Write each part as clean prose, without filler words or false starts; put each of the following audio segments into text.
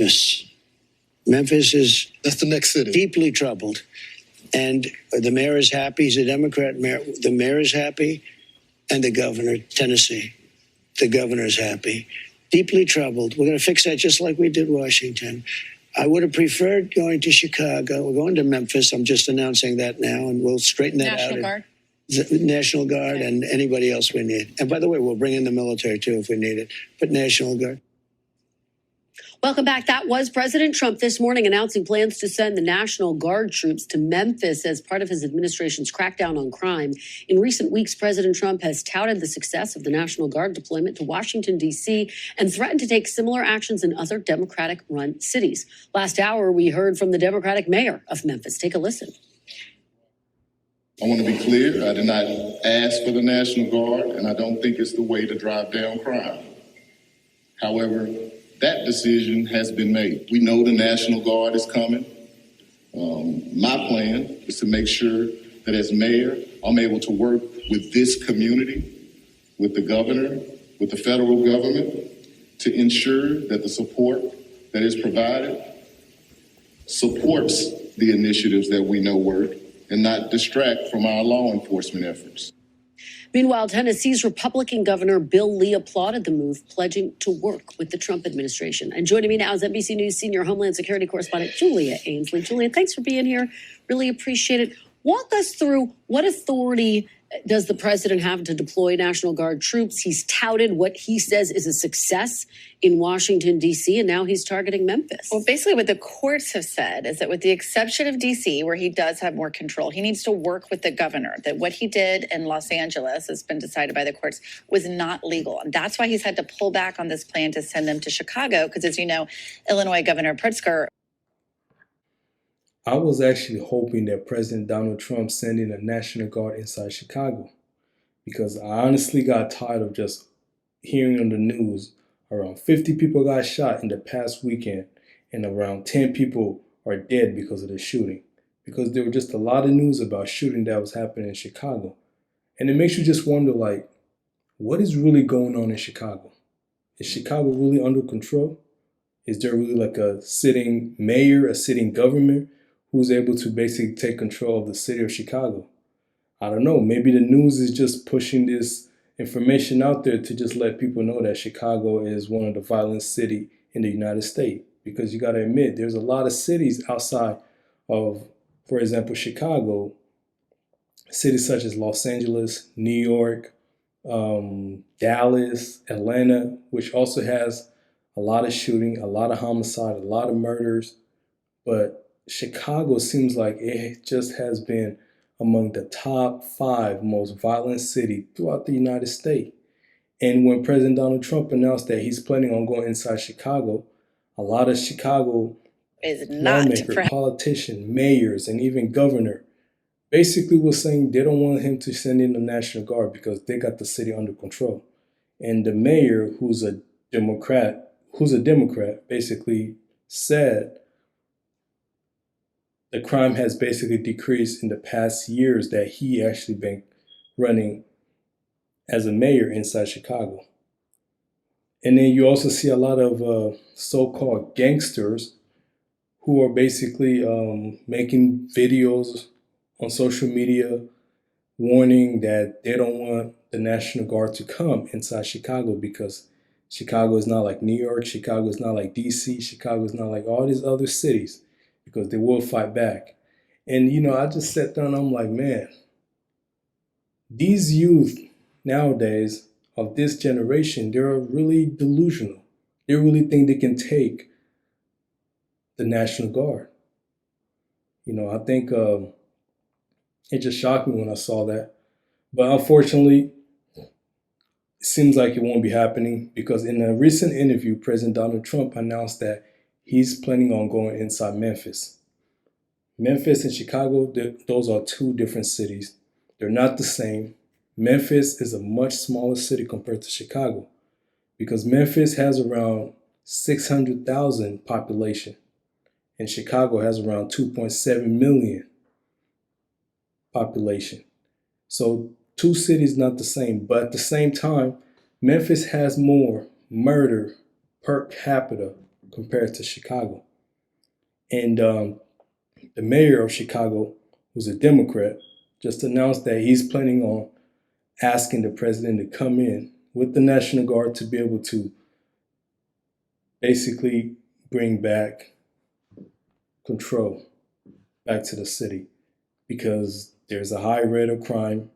Memphis. Memphis is That's the next city. deeply troubled. And the mayor is happy. He's a Democrat mayor. The mayor is happy. And the governor, Tennessee, the governor is happy. Deeply troubled. We're going to fix that just like we did Washington. I would have preferred going to Chicago. We're going to Memphis. I'm just announcing that now, and we'll straighten that out. National Guard. The National Guard and anybody else we need. And by the way, we'll bring in the military too if we need it. But National Guard. Welcome back. That was President Trump this morning announcing plans to send the National Guard troops to Memphis as part of his administration's crackdown on crime. In recent weeks, President Trump has touted the success of the National Guard deployment to Washington, D.C., and threatened to take similar actions in other Democratic-run cities. Last hour, we heard from the Democratic mayor of Memphis. Take a listen. I want to be clear, I did not ask for the National Guard, and I don't think it's the way to drive down crime. However, that decision has been made. We know the National Guard is coming. My plan is to make sure that as mayor, I'm able to work with this community, with the governor, with the federal government, to ensure that the support that is provided supports the initiatives that we know work and not distract from our law enforcement efforts. Meanwhile, Tennessee's Republican Governor Bill Lee applauded the move, pledging to work with the Trump administration. And joining me now is NBC News senior Homeland Security correspondent Julia Ainsley. Julia, thanks for being here. Really appreciate it. Walk us through what authority does the president have to deploy National Guard troops? He's touted what he says is a success in Washington, D.C., and now he's targeting Memphis. Well, basically what the courts have said is that with the exception of D.C., where he does have more control, he needs to work with the governor, that what he did in Los Angeles has been decided by the courts was not legal. And that's why he's had to pull back on this plan to send them to Chicago, because as you know, Illinois Governor Pritzker. I was actually hoping that President Donald Trump sending a National Guard inside Chicago, because I honestly got tired of just hearing on the news around 50 people got shot in the past weekend and around 10 people are dead because of the shooting, because there were just a lot of news about shooting that was happening in Chicago. And it makes you just wonder, like, what is really going on in Chicago? Is Chicago really under control? Is there really like a sitting mayor, a sitting government who's able to basically take control of the city of Chicago? I don't know. Maybe the news is just pushing this information out there to just let people know that Chicago is one of the violent cities in the United States. Because you got to admit, there's a lot of cities outside of, for example, Chicago, cities such as Los Angeles, New York, Dallas, Atlanta, which also has a lot of shooting, a lot of homicide, a lot of murders. But Chicago seems like it just has been among the top 5 most violent cities throughout the United States. And when President Donald Trump announced that he's planning on going inside Chicago, a lot of Chicago lawmakers, politicians, mayors, and even governor basically was saying they don't want him to send in the National Guard because they got the city under control. And the mayor, who's a Democrat, basically said the crime has basically decreased in the past years that he actually been running as a mayor inside Chicago. And then you also see a lot of so-called gangsters who are basically making videos on social media warning that they don't want the National Guard to come inside Chicago because Chicago is not like New York, Chicago is not like DC, Chicago is not like all these other cities, because they will fight back. And, you know, I just sat down and I'm like, man, these youth nowadays of this generation, they're really delusional. They really think they can take the National Guard. You know, I think it just shocked me when I saw that. But unfortunately, it seems like it won't be happening because in a recent interview, President Donald Trump announced that he's planning on going inside Memphis. Memphis and Chicago, those are 2 different cities. They're not the same. Memphis is a much smaller city compared to Chicago because Memphis has around 600,000 population and Chicago has around 2.7 million population. So 2 cities not the same, but at the same time, Memphis has more murder per capita compared to Chicago. And the mayor of Chicago, who's a Democrat, just announced that he's planning on asking the president to come in with the National Guard to be able to basically bring back control back to the city because there's a high rate of crime.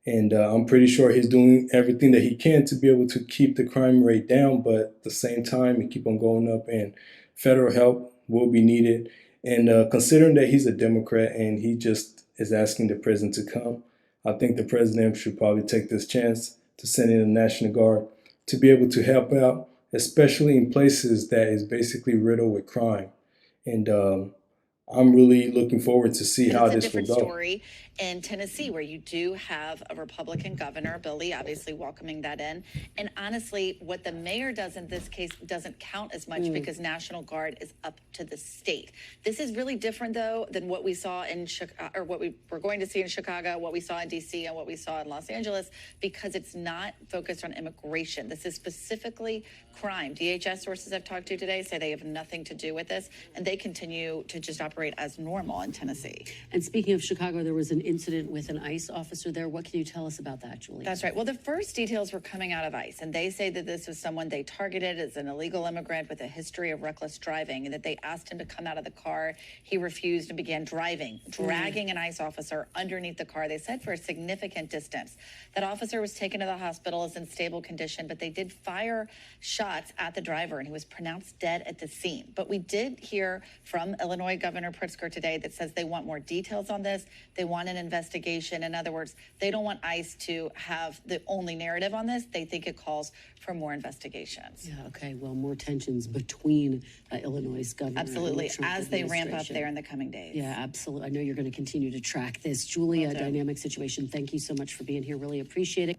And I'm pretty sure he's doing everything that he can to be able to keep the crime rate down, but at the same time, it keep on going up, and federal help will be needed. And considering that he's a Democrat and he just is asking the president to come, I think the president should probably take this chance to send in the National Guard to be able to help out, especially in places that is basically riddled with crime. And I'm really looking forward to see how It's a this will different go. story in Tennessee, where you do have a Republican governor, Bill Lee, obviously welcoming that in. And honestly, what the mayor does in this case doesn't count as much because National Guard is up to the state. This is really different, though, than what we saw in Chicago, or what we were going to see in Chicago, what we saw in D.C., and what we saw in Los Angeles, because it's not focused on immigration. This is specifically crime. DHS sources I've talked to today say they have nothing to do with this, and they continue to just operate as normal in Tennessee. And speaking of Chicago, there was an incident with an ICE officer there. What can you tell us about that, Julie? That's right. Well, the first details were coming out of ICE, and they say that this was someone they targeted as an illegal immigrant with a history of reckless driving, and that they asked him to come out of the car. He refused and began driving, dragging an ICE officer underneath the car. They said for a significant distance. That officer was taken to the hospital, is in stable condition, but they did fire shots at the driver, and he was pronounced dead at the scene. But we did hear from Illinois Governor Pritzker today that says they want more details on this. They want an investigation. In other words, they don't want ICE to have the only narrative on this. They think it calls for more investigations. Yeah, okay. Well, more tensions between Illinois' governor Absolutely, and the Trump as they ramp up administration. there in the coming days. Yeah, absolutely. I know you're going to continue to track this. Julie, Will a do. dynamic situation. Thank you so much for being here. Really appreciate it.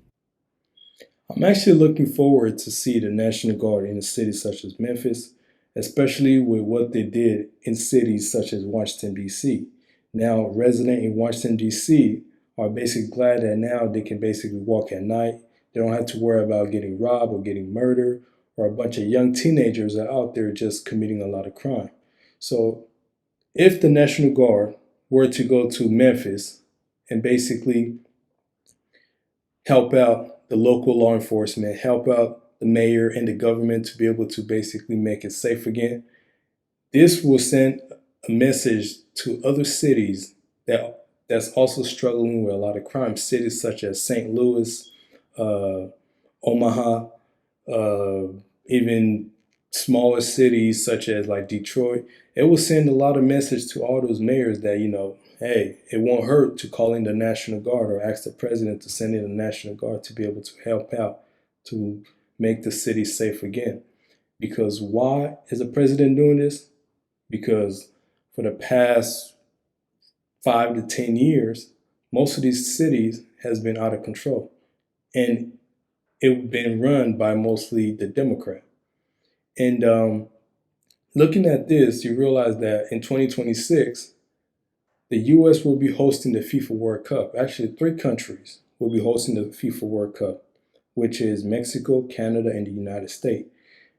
I'm actually looking forward to see the National Guard in a city such as Memphis, especially with what they did in cities such as Washington, D.C. Now, residents in Washington, D.C. are basically glad that now they can basically walk at night. They don't have to worry about getting robbed or getting murdered, or a bunch of young teenagers are out there just committing a lot of crime. So if the National Guard were to go to Memphis and basically help out the local law enforcement, help out the mayor and the government to be able to basically make it safe again, this will send a message to other cities that's also struggling with a lot of crime. Cities such as St. Louis, Omaha, even smaller cities such as like Detroit. It will send a lot of message to all those mayors that, hey, it won't hurt to call in the National Guard or ask the president to send in the National Guard to be able to help out to make the city safe again. Because why is the president doing this? Because for the past 5 to 10 years, most of these cities has been out of control. And it's been run by mostly the Democrat. And looking at this, you realize that in 2026, the U.S. will be hosting the FIFA World Cup. Actually, 3 countries will be hosting the FIFA World Cup, which is Mexico, Canada, and the United States.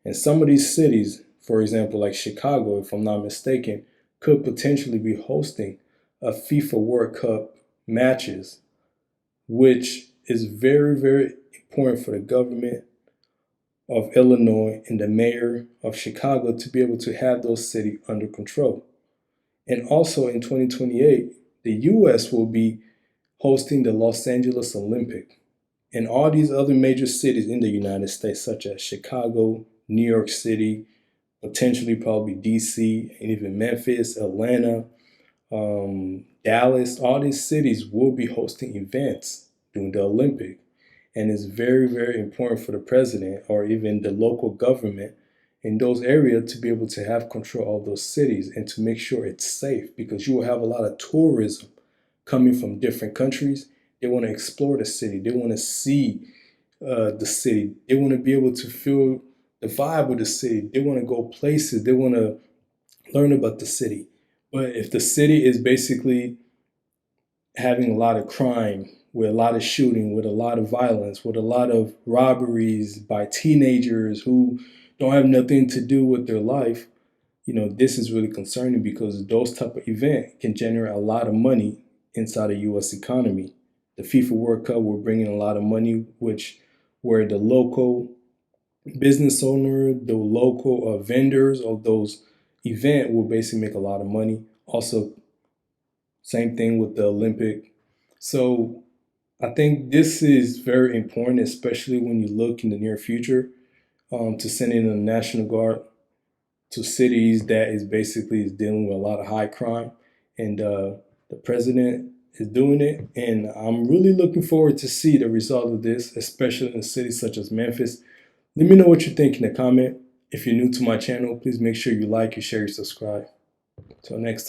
And some of these cities, for example, like Chicago, if I'm not mistaken, could potentially be hosting a FIFA World Cup matches, which is very, very important for the government of Illinois and the mayor of Chicago to be able to have those cities under control. And also in 2028, the U.S. will be hosting the Los Angeles Olympic. And all these other major cities in the United States, such as Chicago, New York City, potentially probably D.C., and even Memphis, Atlanta, Dallas, all these cities will be hosting events during the Olympic. And it's very, very important for the president or even the local government in those areas to be able to have control of those cities and to make sure it's safe, because you will have a lot of tourism coming from different countries. They want to explore the city. They want to see the city. They want to be able to feel the vibe of the city. They want to go places. They want to learn about the city. But if the city is basically having a lot of crime, with a lot of shooting, with a lot of violence, with a lot of robberies by teenagers who don't have nothing to do with their life, this is really concerning because those type of event can generate a lot of money inside the U.S. economy. The FIFA World Cup will bring in a lot of money, where the local business owner, the local vendors of those event will basically make a lot of money. Also, same thing with the Olympic. So I think this is very important, especially when you look in the near future, to send in the National Guard to cities that is dealing with a lot of high crime, and the president is doing it. And I'm really looking forward to see the result of this, especially in cities such as Memphis. Let me know what you think in the comment. If you're new to my channel, please make sure you like, you share, you subscribe. Till next time.